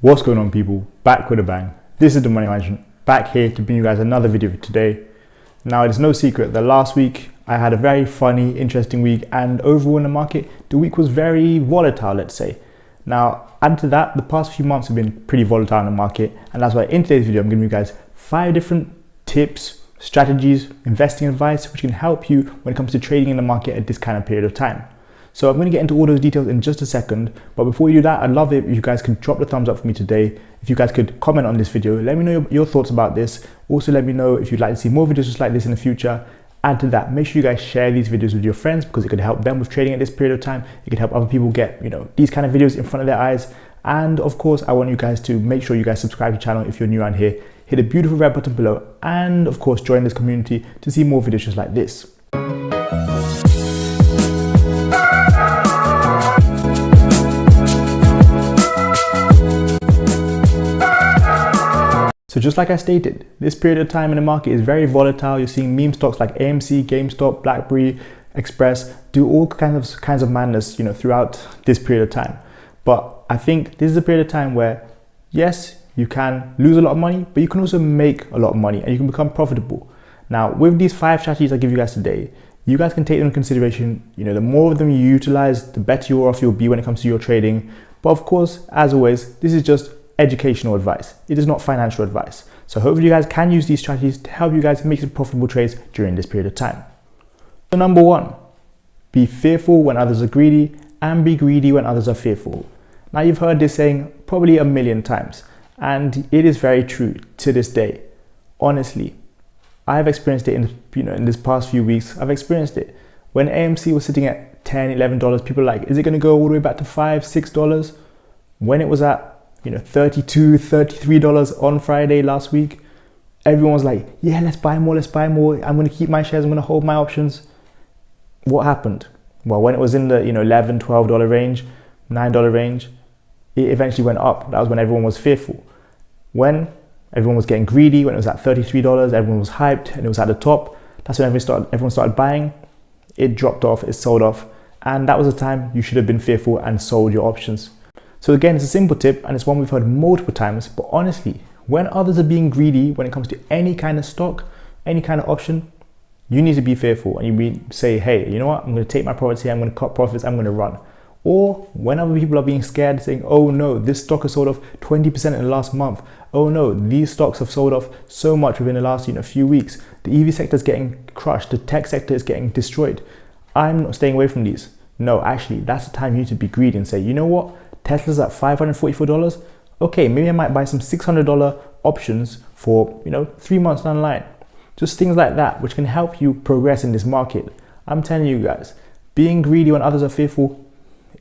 What's going on, people? Back with a bang. This is the Money Management, back here to bring you guys another video today. Now, it's no secret that last week I had a very funny, interesting week, and overall in the market, the week was very volatile, let's say. Now, add to that, the past few months have been pretty volatile in the market, and that's why in today's video I'm giving you guys 5 different tips, strategies, investing advice, which can help you when it comes to trading in the market at this kind of period of time. So I'm going to get into all those details in just a second, but before you do that, I'd love it if you guys could drop the thumbs up for me today. If you guys could comment on this video, let me know your thoughts about this. Also, let me know if you'd like to see more videos just like this in the future. Add to that, make sure you guys share these videos with your friends because it could help them with trading at this period of time. It could help other people get, these kind of videos in front of their eyes. And of course, I want you guys to make sure you guys subscribe to the channel if you're new around here. Hit the beautiful red button below, and of course, join this community to see more videos just like this. So just like I stated, this period of time in the market is very volatile. You're seeing meme stocks like AMC, GameStop, BlackBerry, Express do all kinds of madness, throughout this period of time. But I think this is a period of time where, yes, you can lose a lot of money, but you can also make a lot of money and you can become profitable. Now, with these 5 strategies I give you guys today, you guys can take them into consideration. The more of them you utilize, the better you're off you'll be when it comes to your trading. But of course, as always, this is just educational advice. It is not financial advice. So hopefully you guys can use these strategies to help you guys make some profitable trades during this period of time. So number 1, be fearful when others are greedy and be greedy when others are fearful. Now, you've heard this saying probably a million times, and it is very true to this day. Honestly, I've experienced it in this past few weeks. I've experienced it. When AMC was sitting at $10, $11, people were like, is it going to go all the way back to $5, $6? When it was at $32, $33 on Friday last week, everyone was like, yeah, let's buy more. I'm going to keep my shares. I'm going to hold my options. What happened? Well, when it was in the $11, $12 range, $9 range, it eventually went up. That was when everyone was fearful. When everyone was getting greedy, when it was at $33, everyone was hyped and it was at the top. That's when everyone started buying. It dropped off, it sold off. And that was the time you should have been fearful and sold your options. So again, it's a simple tip and it's one we've heard multiple times, but honestly, when others are being greedy, when it comes to any kind of stock, any kind of option, you need to be fearful and you say, hey, you know what? I'm going to take my profits here. I'm going to cut profits. I'm going to run. Or when other people are being scared, saying, oh no, this stock has sold off 20% in the last month. Oh no, these stocks have sold off so much within the last few weeks. The EV sector is getting crushed. The tech sector is getting destroyed. I'm not staying away from these. No, actually, that's the time you need to be greedy and say, you know what? Tesla's at $544. Okay, maybe I might buy some $600 options for 3 months down the line. Just things like that, which can help you progress in this market. I'm telling you guys, being greedy when others are fearful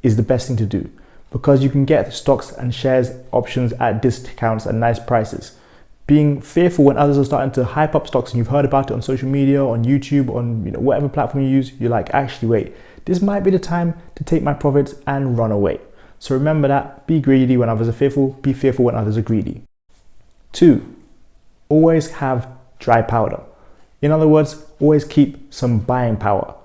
is the best thing to do because you can get stocks and shares options at discounts and nice prices. Being fearful when others are starting to hype up stocks and you've heard about it on social media, on YouTube, on whatever platform you use, you're like, actually, wait, this might be the time to take my profits and run away. So remember that, be greedy when others are fearful, be fearful when others are greedy. 2, always have dry powder. In other words, always keep some buying power.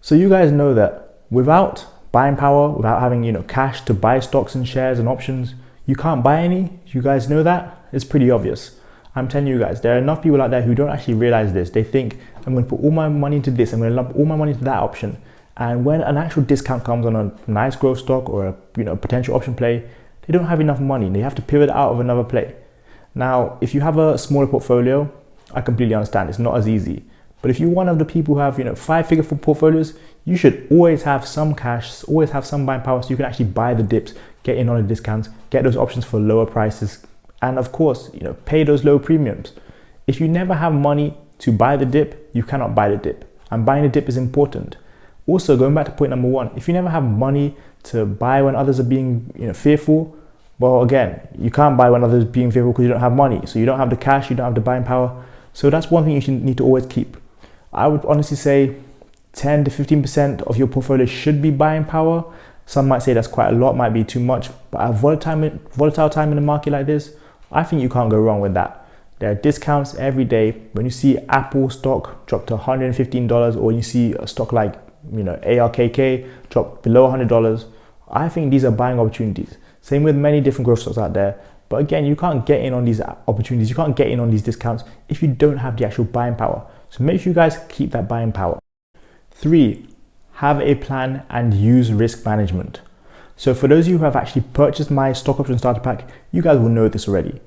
So you guys know that without buying power, without having cash to buy stocks and shares and options, you can't buy any. You guys know that? It's pretty obvious. I'm telling you guys, there are enough people out there who don't actually realize this. They think, I'm going to put all my money into this, I'm going to lump all my money into that option. And when an actual discount comes on a nice growth stock or a potential option play, they don't have enough money. They have to pivot out of another play. Now, if you have a smaller portfolio, I completely understand. It's not as easy. But if you're one of the people who have 5-figure portfolios, you should always have some cash, always have some buying power so you can actually buy the dips, get in on the discounts, get those options for lower prices, and of course, pay those low premiums. If you never have money to buy the dip, you cannot buy the dip. And buying the dip is important. Also, going back to point number 1, if you never have money to buy when others are being fearful, well, again, you can't buy when others are being fearful because you don't have money. So you don't have the cash, you don't have the buying power. So that's one thing you should need to always keep. I would honestly say 10 to 15% of your portfolio should be buying power. Some might say that's quite a lot, might be too much, but at a volatile time in the market like this, I think you can't go wrong with that. There are discounts every day. When you see Apple stock drop to $115 or you see a stock like ARKK drop below $100, I think these are buying opportunities. Same with many different growth stocks out there. But again, you can't get in on these opportunities, you can't get in on these discounts if you don't have the actual buying power. So make sure you guys keep that buying power. 3, have a plan and use risk management. So for those of you who have actually purchased my stock option starter pack, you guys will know this already.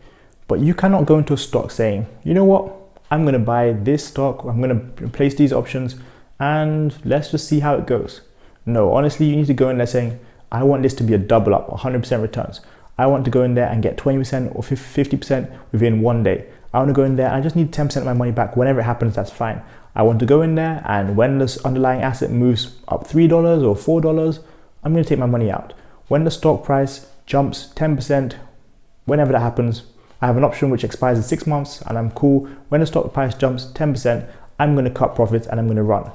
But you cannot go into a stock saying, you know what, I'm going to buy this stock, I'm going to place these options, and let's just see how it goes. No, honestly, you need to go in there saying, I want this to be a double up, 100% returns. I want to go in there and get 20% or 50% within one day. I want to go in there and I just need 10% of my money back. Whenever it happens, that's fine. I want to go in there and when this underlying asset moves up $3 or $4, I'm going to take my money out. When the stock price jumps 10%, whenever that happens, I have an option which expires in 6 months and I'm cool. When the stock price jumps 10%, I'm going to cut profits and I'm going to run.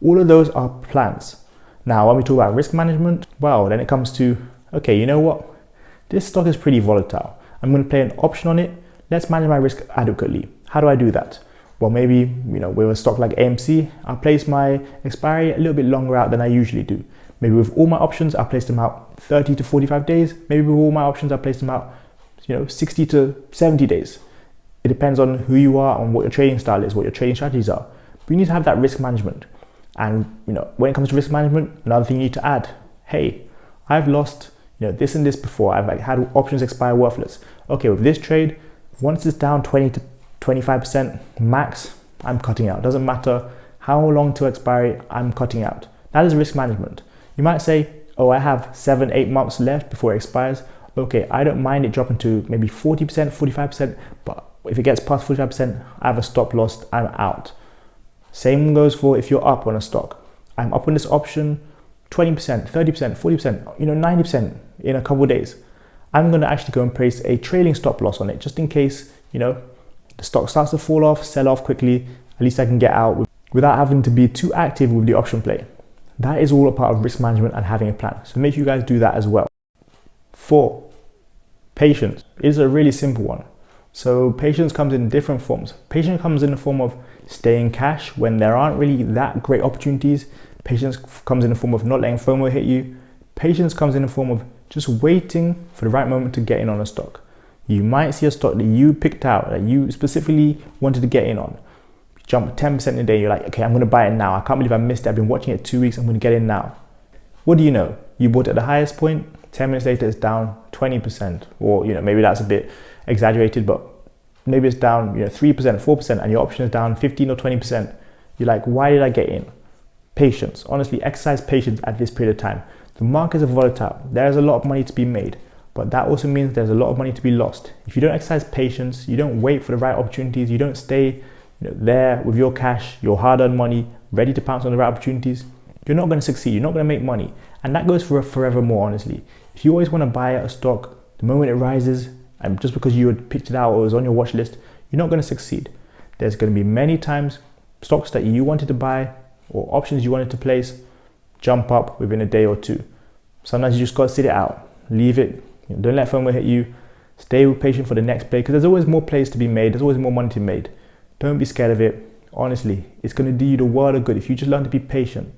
All of those are plans. Now, when we talk about risk management, well, then it comes to, okay, you know what? This stock is pretty volatile. I'm going to play an option on it. Let's manage my risk adequately. How do I do that? Well, maybe, with a stock like AMC, I'll place my expiry a little bit longer out than I usually do. Maybe with all my options, I'll place them out 30 to 45 days. Maybe with all my options, I'll place them out, 60 to 70 days. It depends on who you are, on what your trading style is, what your trading strategies are. But you need to have that risk management. And, when it comes to risk management, another thing you need to add, hey, I've lost this and this before. I've had options expire worthless. Okay, with this trade, once it's down 20 to 25% max, I'm cutting out. Doesn't matter how long to expiry, I'm cutting out. That is risk management. You might say, oh, I have 7-8 months left before it expires. Okay, I don't mind it dropping to maybe 40%, 45%, but if it gets past 45%, I have a stop loss, I'm out. Same goes for if you're up on a stock. I'm up on this option 20%, 30%, 40%, 90% in a couple of days. I'm going to actually go and place a trailing stop loss on it just in case, the stock starts to fall off, sell off quickly. At least I can get out without having to be too active with the option play. That is all a part of risk management and having a plan. So make sure you guys do that as well. 4, patience. It is a really simple one. So patience comes in different forms. Patience comes in the form of staying cash when there aren't really that great opportunities. Patience comes in the form of not letting FOMO hit you. Patience comes in the form of just waiting for the right moment to get in on a stock. You might see a stock that you picked out, that you specifically wanted to get in on. Jump 10% in a day, you're like, okay, I'm going to buy it now. I can't believe I missed it. I've been watching it 2 weeks. I'm going to get in now. What do you know? You bought it at the highest point. 10 minutes later, it's down 20%. Or, maybe that's a bit exaggerated, but maybe it's down 3%, 4%, and your option is down 15 or 20%. You're like, why did I get in? Patience. Honestly, exercise patience at this period of time. The markets are volatile. There's a lot of money to be made, but that also means there's a lot of money to be lost. If you don't exercise patience, you don't wait for the right opportunities, you don't stay there with your cash, your hard-earned money, ready to pounce on the right opportunities, you're not going to succeed. You're not going to make money. And that goes for forevermore, honestly. If you always want to buy a stock, the moment it rises, and just because you had picked it out or it was on your watch list, you're not going to succeed. There's going to be many times stocks that you wanted to buy or options you wanted to place jump up within a day or two. Sometimes you just got to sit it out, leave it. Don't let FOMO hit you. Stay patient for the next play because there's always more plays to be made. There's always more money to be made. Don't be scared of it. Honestly, it's going to do you the world of good if you just learn to be patient.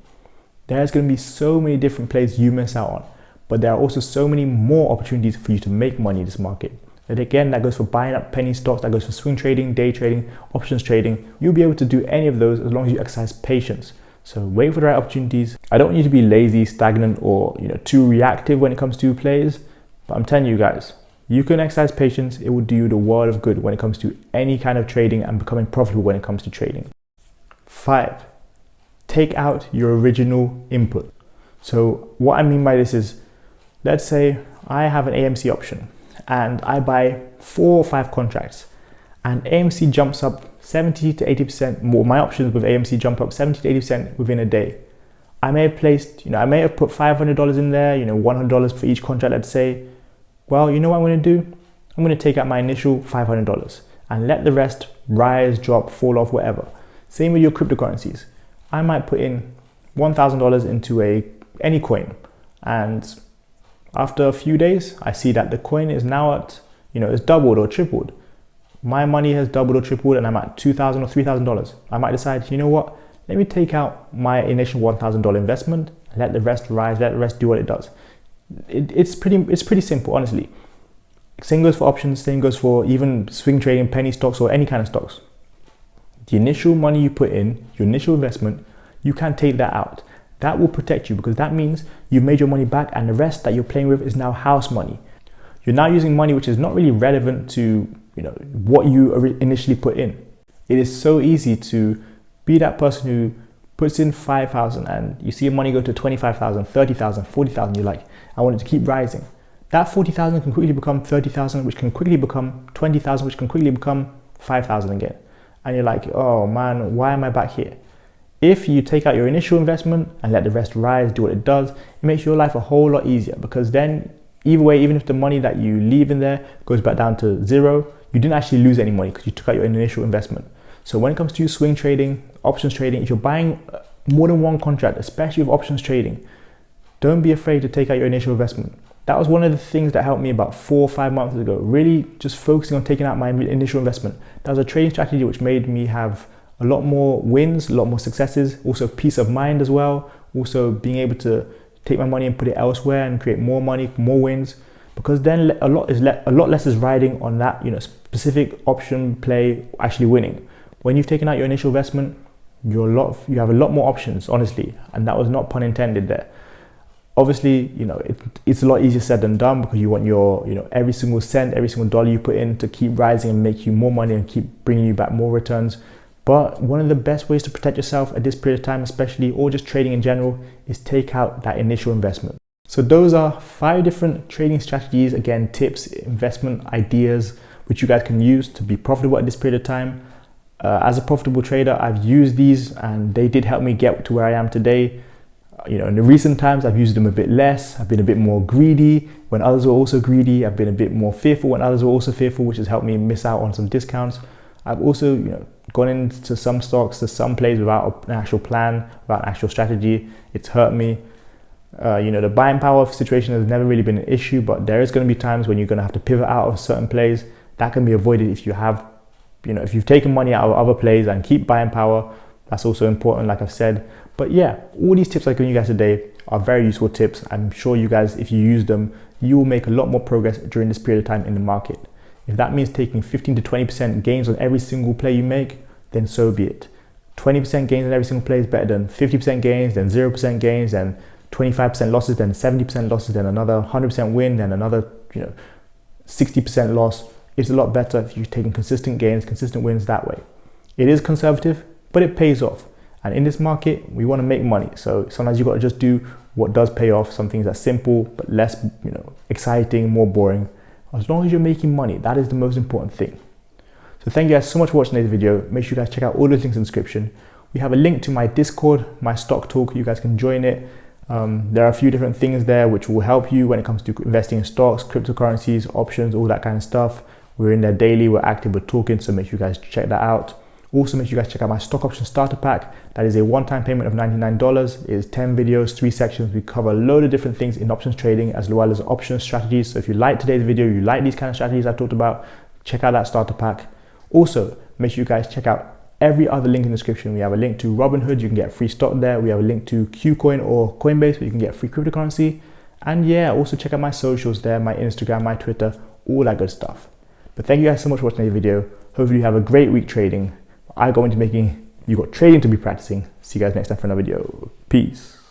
There's going to be so many different plays you miss out on, but there are also so many more opportunities for you to make money in this market. And again, that goes for buying up penny stocks, that goes for swing trading, day trading, options trading. You'll be able to do any of those as long as you exercise patience. So wait for the right opportunities. I don't want you to be lazy, stagnant, or too reactive when it comes to plays, but I'm telling you guys, you can exercise patience. It will do you the world of good when it comes to any kind of trading and becoming profitable when it comes to trading. 5, take out your original input. So what I mean by this is, let's say I have an AMC option and I buy 4 or 5 contracts and AMC jumps up 70 to 80% more. My options with AMC jump up 70 to 80% within a day. I may have placed, I may have put $500 in there, $100 for each contract, let's say. Well, you know what I'm going to do? I'm going to take out my initial $500 and let the rest rise, drop, fall off, whatever. Same with your cryptocurrencies. I might put in $1,000 into any coin, and after a few days, I see that the coin is now at, it's doubled or tripled. My money has doubled or tripled and I'm at $2,000 or $3,000. I might decide, you know what? Let me take out my initial $1,000 investment, let the rest rise, let the rest do what it does. It's pretty simple, honestly. Same goes for options, same goes for even swing trading, penny stocks, or any kind of stocks. The initial money you put in, your initial investment, you can take that out. That will protect you, because that means you've made your money back, and the rest that you're playing with is now house money. You're now using money which is not really relevant to what you initially put in. It is so easy to be that person who puts in 5,000 and you see your money go to 25,000, 30,000, 40,000. You're like, I want it to keep rising. That 40,000 can quickly become 30,000, which can quickly become 20,000, which can quickly become 5,000 again. And you're like, oh man, why am I back here? If you take out your initial investment and let the rest rise, do what it does, it makes your life a whole lot easier, because then either way, even if the money that you leave in there goes back down to zero, you didn't actually lose any money because you took out your initial investment. So when it comes to swing trading, options trading, if you're buying more than one contract, especially with options trading, don't be afraid to take out your initial investment. That was one of the things that helped me about 4 or 5 months ago, really just focusing on taking out my initial investment. That was a trading strategy which made me have a lot more wins, a lot more successes, also peace of mind as well, also being able to take my money and put it elsewhere and create more money, more wins, because then a lot less is riding on that specific option play actually winning. When you've taken out your initial investment, you have a lot more options, honestly, and that was not pun intended there. Obviously, it's a lot easier said than done, because you want your every single cent, every single dollar you put in to keep rising and make you more money and keep bringing you back more returns. But one of the best ways to protect yourself at this period of time, especially, or just trading in general, is take out that initial investment. So those are 5 different trading strategies, again, tips, investment ideas, which you guys can use to be profitable at this period of time. As a profitable trader, I've used these and they did help me get to where I am today. In the recent times, I've used them a bit less. I've been a bit more greedy when others were also greedy. I've been a bit more fearful when others were also fearful, which has helped me miss out on some discounts. I've also, gone into some stocks, to some plays without an actual plan, without an actual strategy. It's hurt me. The buying power situation has never really been an issue, but there is going to be times when you're going to have to pivot out of certain plays. That can be avoided if you have, if you've taken money out of other plays and keep buying power. That's also important, like I've said. But yeah, all these tips I've given you guys today are very useful tips. I'm sure you guys, if you use them, you will make a lot more progress during this period of time in the market. If that means taking 15 to 20% gains on every single play you make, then so be it. 20% gains on every single play is better than 50% gains, then 0% gains, then 25% losses, then 70% losses, then another 100% win, then another 60% loss. It's a lot better if you're taking consistent gains, consistent wins that way. It is conservative, but it pays off. And in this market, we want to make money. So sometimes you've got to just do what does pay off, some things that's simple, but less exciting, more boring. As long as you're making money, that is the most important thing. So thank you guys so much for watching this video. Make sure you guys check out all those links in the description. We have a link to my Discord, my stock talk. You guys can join it. There are a few different things there which will help you when it comes to investing in stocks, cryptocurrencies, options, all that kind of stuff. We're in there daily, we're active, we're talking, so make sure you guys check that out. Also, make sure you guys check out my stock option starter pack. That is a one-time payment of $99. It is 10 videos, 3 sections. We cover a load of different things in options trading as well as options strategies. So if you like today's video, you like these kind of strategies I've talked about, check out that starter pack. Also, make sure you guys check out every other link in the description. We have a link to Robinhood, you can get free stock there. We have a link to Qcoin or Coinbase where you can get free cryptocurrency. And yeah, also check out my socials there, my Instagram, my Twitter, all that good stuff. But thank you guys so much for watching this video. Hopefully you have a great week trading. I go into making you got trading to be practicing. See you guys next time for another video. Peace.